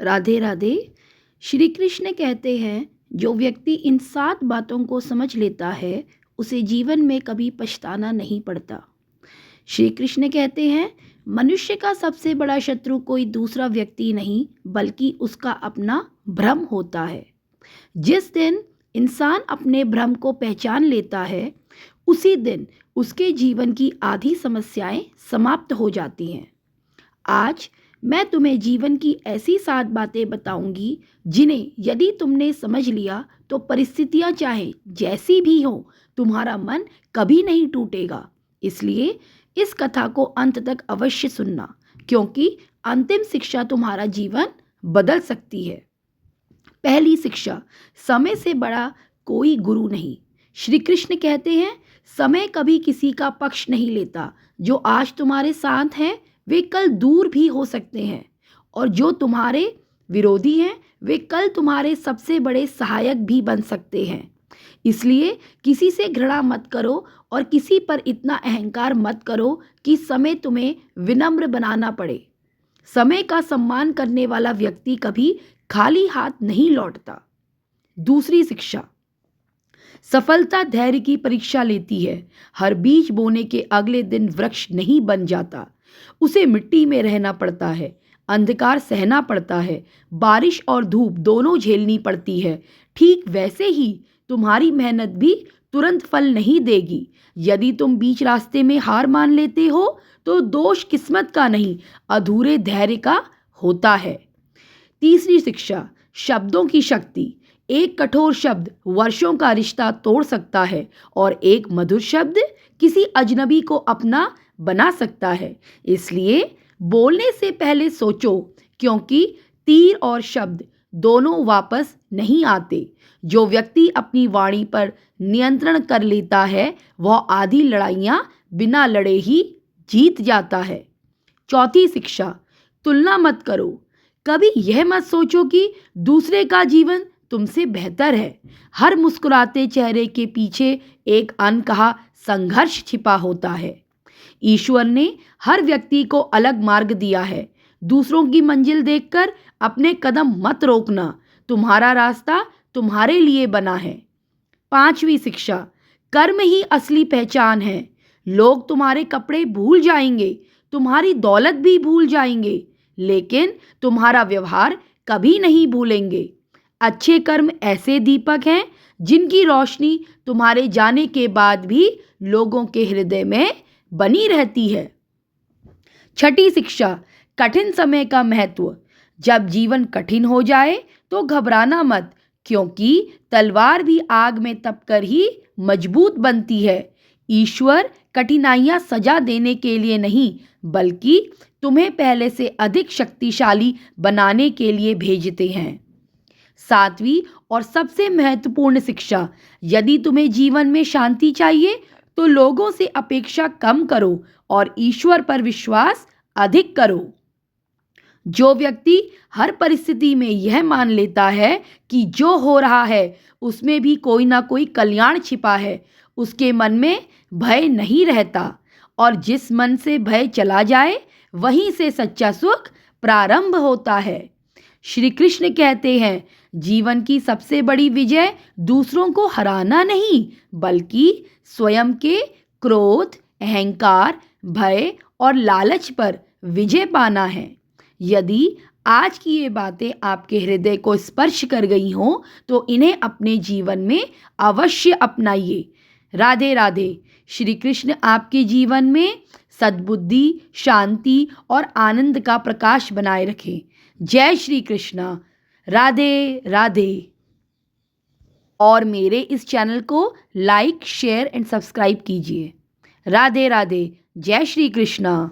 राधे राधे। श्री कृष्ण कहते हैं, जो व्यक्ति इन 7 बातों को समझ लेता है उसे जीवन में कभी पछताना नहीं पड़ता। श्री कृष्ण कहते हैं, मनुष्य का सबसे बड़ा शत्रु कोई दूसरा व्यक्ति नहीं बल्कि उसका अपना भ्रम होता है। जिस दिन इंसान अपने भ्रम को पहचान लेता है उसी दिन उसके जीवन की आधी समस्याएं समाप्त हो जाती हैं। आज मैं तुम्हें जीवन की ऐसी 7 बातें बताऊंगी जिन्हें यदि तुमने समझ लिया तो परिस्थितियां चाहे जैसी भी हो तुम्हारा मन कभी नहीं टूटेगा। इसलिए इस कथा को अंत तक अवश्य सुनना, क्योंकि अंतिम शिक्षा तुम्हारा जीवन बदल सकती है। पहली शिक्षा, समय से बड़ा कोई गुरु नहीं। श्री कृष्ण कहते हैं, समय कभी किसी का पक्ष नहीं लेता। जो आज तुम्हारे साथ हैं वे कल दूर भी हो सकते हैं, और जो तुम्हारे विरोधी हैं वे कल तुम्हारे सबसे बड़े सहायक भी बन सकते हैं। इसलिए किसी से घृणा मत करो और किसी पर इतना अहंकार मत करो कि समय तुम्हें विनम्र बनाना पड़े। समय का सम्मान करने वाला व्यक्ति कभी खाली हाथ नहीं लौटता। दूसरी शिक्षा, सफलता धैर्य की परीक्षा लेती है। हर बीज बोने के अगले दिन वृक्ष नहीं बन जाता। उसे मिट्टी में रहना पड़ता है, अंधकार सहना पड़ता है, बारिश और धूप दोनों झेलनी पड़ती है। ठीक वैसे ही तुम्हारी मेहनत भी तुरंत फल नहीं देगी। यदि तुम बीच रास्ते में हार मान लेते हो तो दोष किस्मत का नहीं, अधूरे धैर्य का होता है। तीसरी शिक्षा, शब्दों की शक्ति। एक कठोर शब्द वर्षों का रिश्ता तोड़ सकता है और एक मधुर शब्द किसी अजनबी को अपना बना सकता है। इसलिए बोलने से पहले सोचो, क्योंकि तीर और शब्द दोनों वापस नहीं आते। जो व्यक्ति अपनी वाणी पर नियंत्रण कर लेता है वह आधी लड़ाइयाँ बिना लड़े ही जीत जाता है। चौथी शिक्षा, तुलना मत करो। कभी यह मत सोचो कि दूसरे का जीवन तुमसे बेहतर है। हर मुस्कुराते चेहरे के पीछे एक अनकहा संघर्ष छिपा होता है। ईश्वर ने हर व्यक्ति को अलग मार्ग दिया है। दूसरों की मंजिल देखकर अपने कदम मत रोकना। तुम्हारा रास्ता तुम्हारे लिए बना है। पांचवी शिक्षा, कर्म ही असली पहचान है। लोग तुम्हारे कपड़े भूल जाएंगे, तुम्हारी दौलत भी भूल जाएंगे, लेकिन तुम्हारा व्यवहार कभी नहीं भूलेंगे। अच्छे कर्म ऐसे दीपक हैं जिनकी रोशनी तुम्हारे जाने के बाद भी लोगों के हृदय में बनी रहती है। छठी शिक्षा, कठिन समय का महत्व। जब जीवन कठिन हो जाए तो घबराना मत, क्योंकि तलवार भी आग में तपकर ही मजबूत बनती है। ईश्वर कठिनाइयां सजा देने के लिए नहीं बल्कि तुम्हें पहले से अधिक शक्तिशाली बनाने के लिए भेजते हैं। सातवीं और सबसे महत्वपूर्ण शिक्षा, यदि तुम्हें जीवन में शांति चाहिए तो लोगों से अपेक्षा कम करो और ईश्वर पर विश्वास अधिक करो। जो व्यक्ति हर परिस्थिति में यह मान लेता है कि जो हो रहा है उसमें भी कोई ना कोई कल्याण छिपा है, उसके मन में भय नहीं रहता, और जिस मन से भय चला जाए वहीं से सच्चा सुख प्रारंभ होता है। श्री कृष्ण कहते हैं, जीवन की सबसे बड़ी विजय दूसरों को हराना नहीं बल्कि स्वयं के क्रोध, अहंकार, भय और लालच पर विजय पाना है। यदि आज की ये बातें आपके हृदय को स्पर्श कर गई हों तो इन्हें अपने जीवन में अवश्य अपनाइए। राधे राधे। श्री कृष्ण आपके जीवन में सद्बुद्धि, शांति और आनंद का प्रकाश बनाए रखें। जय श्री कृष्ण। राधे राधे। और मेरे इस चैनल को लाइक, शेयर एंड सब्सक्राइब कीजिए। राधे राधे। जय श्री कृष्ण।